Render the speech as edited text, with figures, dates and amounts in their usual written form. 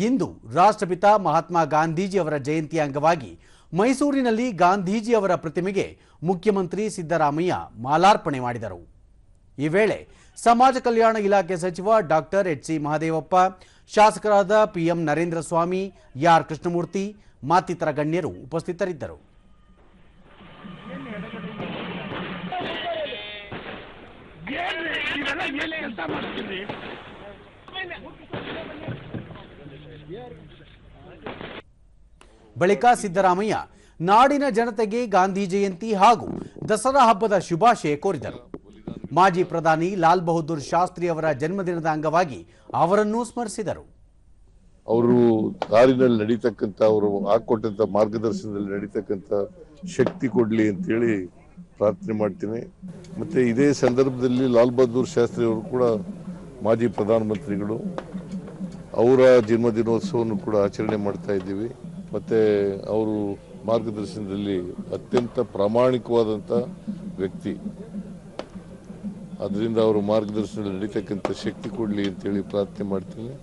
ಇಂದು ರಾಷ್ಟ್ರಪಿತ ಮಹಾತ್ಮ ಗಾಂಧೀಜಿ ಅವರ ಜಯಂತಿ ಅಂಗವಾಗಿ ಮೈಸೂರಿನಲ್ಲಿ ಗಾಂಧೀಜಿ ಅವರ ಪ್ರತಿಮೆಗೆ ಮುಖ್ಯಮಂತ್ರಿ ಸಿದ್ದರಾಮಯ್ಯ ಮಾಲಾರ್ಪಣೆ ಮಾಡಿದರು. ಈ ವೇಳೆ ಸಮಾಜ ಕಲ್ಯಾಣ ಇಲಾಖೆ ಸಚಿವ ಡಾಕ್ಟರ್ ಎಚ್.ಸಿ. ಮಹದೇವಪ್ಪ, ಶಾಸಕರಾದ ಪಿಎಂ ನರೇಂದ್ರ ಸ್ವಾಮಿ, ಆರ್ ಕೃಷ್ಣಮೂರ್ತಿ ಮತ್ತಿತರ ಗಣ್ಯರು ಉಪಸ್ಥಿತರಿದ್ದರು. ಬಳಿಕ ಸಿದ್ದರಾಮಯ್ಯ ನಾಡಿನ ಜನತೆಗೆ ಗಾಂಧಿ ಜಯಂತಿ ಹಾಗೂ ದಸರಾ ಹಬ್ಬದ ಶುಭಾಶಯ ಕೋರಿದರು. ಮಾಜಿ ಪ್ರಧಾನಿ ಲಾಲ್ ಬಹದ್ದೂರ್ ಶಾಸ್ತ್ರಿ ಅವರ ಜನ್ಮದಿನದ ಅಂಗವಾಗಿ ಅವರನ್ನು ಸ್ಮರಿಸಿದರು. ಅವರು ದಾರಿನಲ್ಲಿ ನಡೀತಕ್ಕಂಥ, ಅವರು ಹಾಕೊಟ್ಟಂತ ಮಾರ್ಗದರ್ಶನದಲ್ಲಿ ನಡೀತಕ್ಕಂಥ ಶಕ್ತಿ ಕೊಡ್ಲಿ ಅಂತೇಳಿ ಪ್ರಾರ್ಥನೆ ಮಾಡ್ತೀನಿ. ಮತ್ತೆ ಇದೇ ಸಂದರ್ಭದಲ್ಲಿ ಲಾಲ್ ಬಹದ್ದೂರ್ ಶಾಸ್ತ್ರಿ ಅವರು ಕೂಡ ಮಾಜಿ ಪ್ರಧಾನಮಂತ್ರಿಗಳು, ಅವರ ಜನ್ಮದಿನೋತ್ಸವವನ್ನು ಕೂಡ ಆಚರಣೆ ಮಾಡ್ತಾ ಇದ್ದೀವಿ. ಮತ್ತೆ ಅವರು ಮಾರ್ಗದರ್ಶನದಲ್ಲಿ ಅತ್ಯಂತ ಪ್ರಾಮಾಣಿಕವಾದಂಥ ವ್ಯಕ್ತಿ, ಅದರಿಂದ ಅವರು ಮಾರ್ಗದರ್ಶನದಲ್ಲಿ ನಡೀತಕ್ಕಂಥ ಶಕ್ತಿ ಕೊಡಲಿ ಅಂತೇಳಿ ಪ್ರಾರ್ಥನೆ ಮಾಡ್ತೀನಿ.